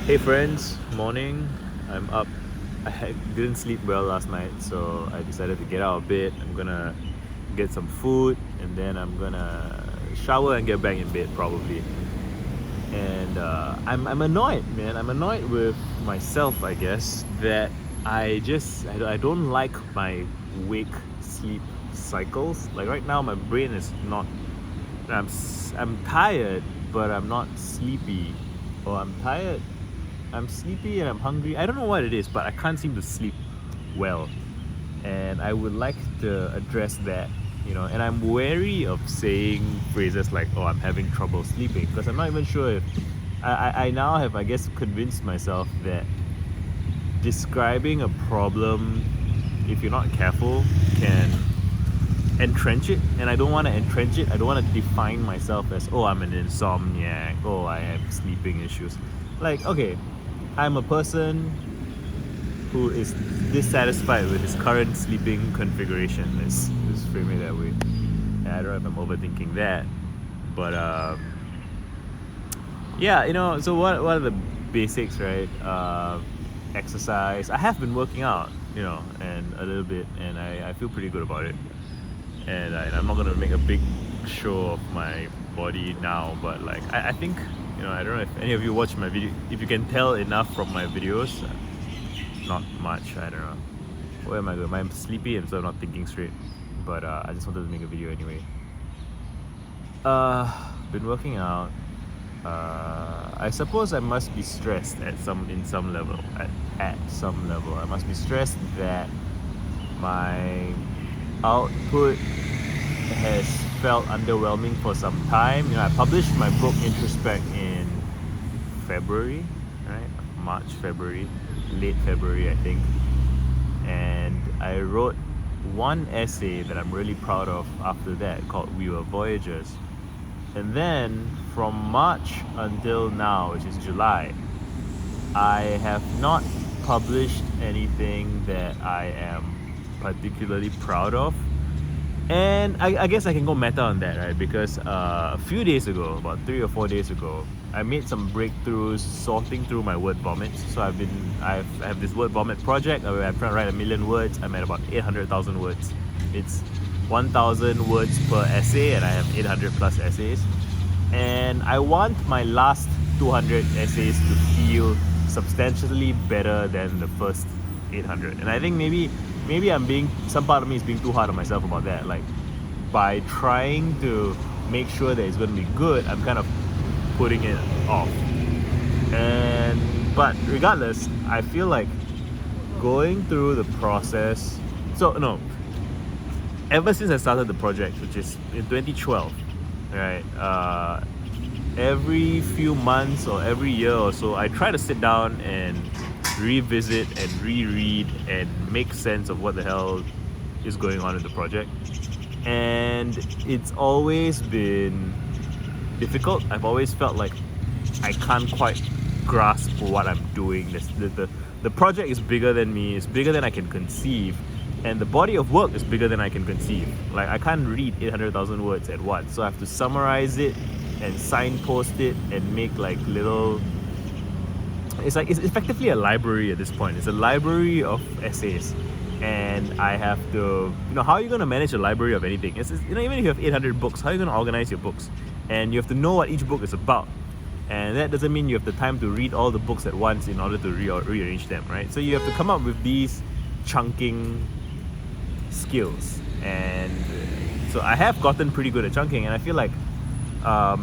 Hey friends, morning. I'm up. Didn't sleep well last night, so I decided to get out of bed. I'm gonna get some food and then I'm gonna shower and get back in bed probably. And I'm annoyed, man. I'm annoyed with myself, I guess, that I don't like my wake sleep cycles. Like right now, my brain is not. I'm tired, but I'm not sleepy, or I'm tired. I'm sleepy and I'm hungry. I don't know what it is, but I can't seem to sleep well. And I would like to address that, and I'm wary of saying phrases like, oh, I'm having trouble sleeping, because I'm not even sure if I now have, I guess, convinced myself that describing a problem, if you're not careful, can entrench it. And I don't want to entrench it. I don't want to define myself as, oh, I'm an insomniac, oh, I have sleeping issues. Like, okay, I'm a person who is dissatisfied with his current sleeping configuration. Let's frame it that way. And I don't know if I'm overthinking that, but yeah, so what are the basics, right? Exercise. I have been working out, and a little bit, and I feel pretty good about it. And I'm not gonna make a big show of my body now, but like I think, I don't know if any of you watch my video, if you can tell enough from my videos. Not much, I don't know. Where am I going? I'm sleepy and so I'm not thinking straight. But I just wanted to make a video anyway. Been working out. I suppose I must be stressed in some level. At some level, I must be stressed that my output has felt underwhelming for some time. I published my book Introspect in February, right? March, February, late February, I think. And I wrote one essay that I'm really proud of after that, called We Were Voyagers. And then from March until now, which is July, I have not published anything that I am particularly proud of. And I guess I can go meta on that, right? Because a few days ago, about 3 or 4 days ago, I made some breakthroughs sorting through my word vomits. So I have this word vomit project where I'm trying to write 1,000,000 words. I'm at about 800,000 words. It's 1,000 words per essay, and I have 800 plus essays. And I want my last 200 essays to feel substantially better than the first 800. And I think maybe some part of me is being too hard on myself about that. Like, by trying to make sure that it's going to be good, I'm kind of putting it off. But regardless, I feel like going through the process. So no, ever since I started the project, which is in 2012, right? Every few months or every year or so, I try to sit down and revisit and reread and make sense of what the hell is going on in the project. And it's always been difficult. I've always felt like I can't quite grasp what I'm doing. The project is bigger than me, it's bigger than I can conceive, and the body of work is bigger than I can conceive. Like, I can't read 800,000 words at once, so I have to summarize it and signpost it and make like little. It's effectively a library at this point. It's a library of essays, and I have to, how are you going to manage a library of anything? Even if you have 800 books, how are you going to organize your books? And you have to know what each book is about, and that doesn't mean you have the time to read all the books at once in order to rearrange them, right? So you have to come up with these chunking skills, and so I have gotten pretty good at chunking, and I feel like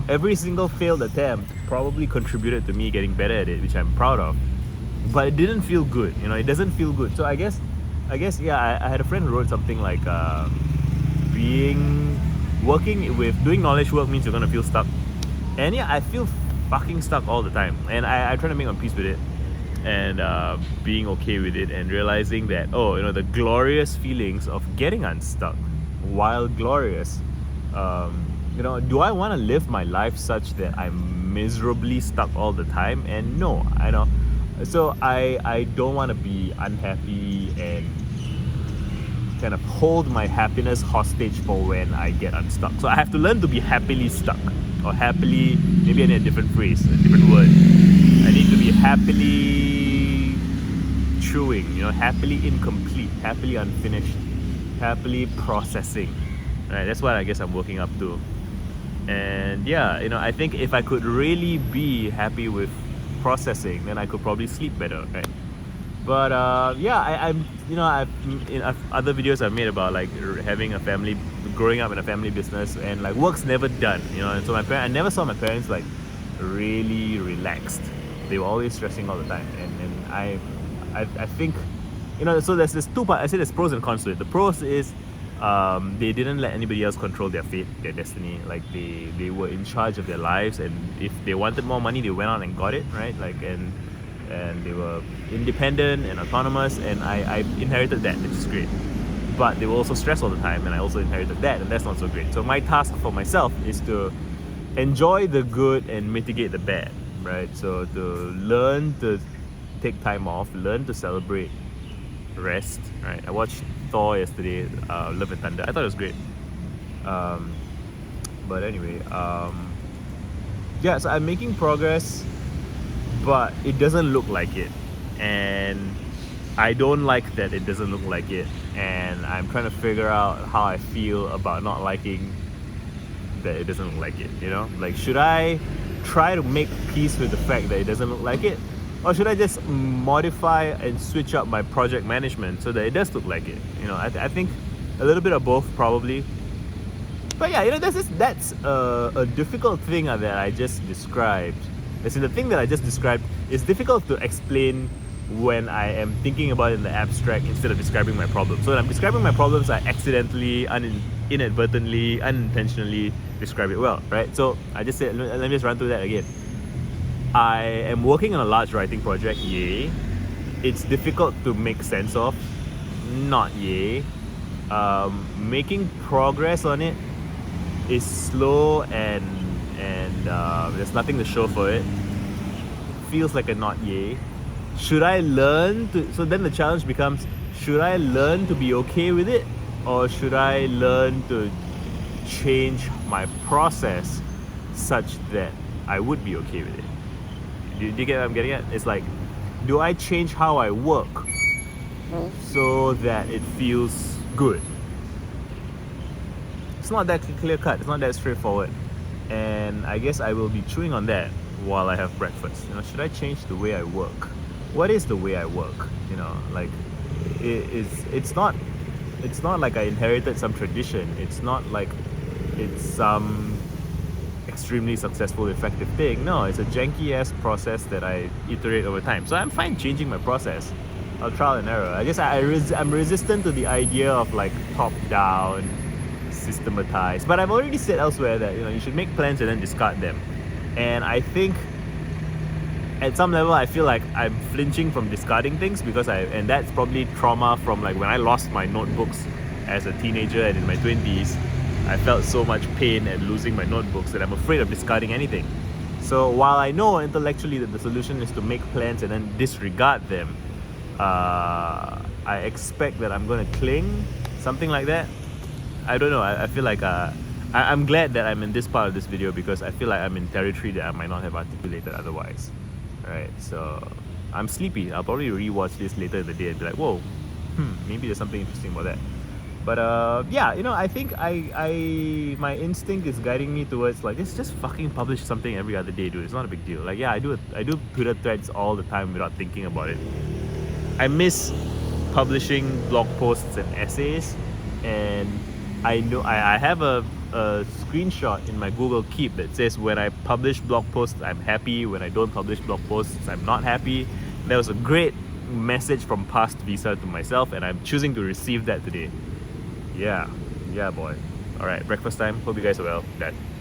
every single failed attempt probably contributed to me getting better at it, which I'm proud of. But it didn't feel good, it doesn't feel good. So I guess yeah, I had a friend who wrote something like doing knowledge work means you're gonna feel stuck. And yeah, I feel fucking stuck all the time, and I try to make my peace with it, and being okay with it, and realizing that, the glorious feelings of getting unstuck, while glorious, do I want to live my life such that I'm miserably stuck all the time? And no, I know. So I don't want to be unhappy and kind of hold my happiness hostage for when I get unstuck. So I have to learn to be happily stuck, or happily, maybe I need a different phrase, a different word. I need to be happily chewing, happily incomplete, happily unfinished, happily processing. Right, that's what I guess I'm working up to. And yeah, I think if I could really be happy with processing, then I could probably sleep better, right? But yeah, I'm in other videos I've made about like having a family, growing up in a family business, and like work's never done, and so I never saw my parents like really relaxed. They were always stressing all the time, and I think, so there's two parts. I say there's pros and cons to it. The pros is they didn't let anybody else control their fate, their destiny. Like they were in charge of their lives, and if they wanted more money, they went out and got it, right? Like and they were independent and autonomous, and I inherited that, which is great. But they were also stressed all the time, and I also inherited that, and that's not so great. So my task for myself is to enjoy the good and mitigate the bad, right? So to learn to take time off, learn to celebrate, rest, right? I watched Thor yesterday, Love and Thunder. I thought it was great. But anyway, yeah, so I'm making progress, but it doesn't look like it, and I don't like that it doesn't look like it, and I'm trying to figure out how I feel about not liking that it doesn't look like it, like should I try to make peace with the fact that it doesn't look like it, or should I just modify and switch up my project management so that it does look like it? I think a little bit of both probably. But yeah, that's a difficult thing that I just described. As in, the thing that I just described is difficult to explain when I am thinking about it in the abstract instead of describing my problems. So when I'm describing my problems, I accidentally, inadvertently, unintentionally describe it well, right? So I just said, let me just run through that again. I am working on a large writing project, yay. It's difficult to make sense of, not yay. Making progress on it is slow, and there's nothing to show for it. Feels like a not yay. Should I learn to, so then the challenge becomes, should I learn to be okay with it, or should I learn to change my process such that I would be okay with it? Do you get what I'm getting at? It's like, do I change how I work so that it feels good? It's not that clear cut, it's not that straightforward. And I guess I will be chewing on that while I have breakfast. Should I change the way I work? What is the way I work? Like it's not like I inherited some tradition. It's not like it's some extremely successful, effective thing. No, it's a janky ass process that I iterate over time. So I'm fine changing my process. I'll trial and error. I guess I'm resistant to the idea of like top down, systematized. But I've already said elsewhere that you should make plans and then discard them. And I think at some level I feel like I'm flinching from discarding things and that's probably trauma from like when I lost my notebooks as a teenager and in my 20s. I felt so much pain at losing my notebooks that I'm afraid of discarding anything. So while I know intellectually that the solution is to make plans and then disregard them, I expect that I'm going to cling, something like that. I don't know. I feel like I'm glad that I'm in this part of this video because I feel like I'm in territory that I might not have articulated otherwise. Right? So I'm sleepy. I'll probably rewatch this later in the day and be like, whoa, maybe there's something interesting about that. But yeah, I think my instinct is guiding me towards like just fucking publish something every other day, dude. It's not a big deal. Like yeah, I do Twitter threads all the time without thinking about it. I miss publishing blog posts and essays, and I know I have a screenshot in my Google Keep that says when I publish blog posts I'm happy, when I don't publish blog posts I'm not happy. That was a great message from past Visa to myself, and I'm choosing to receive that today. Yeah boy. Alright, breakfast time. Hope you guys are well. Dad.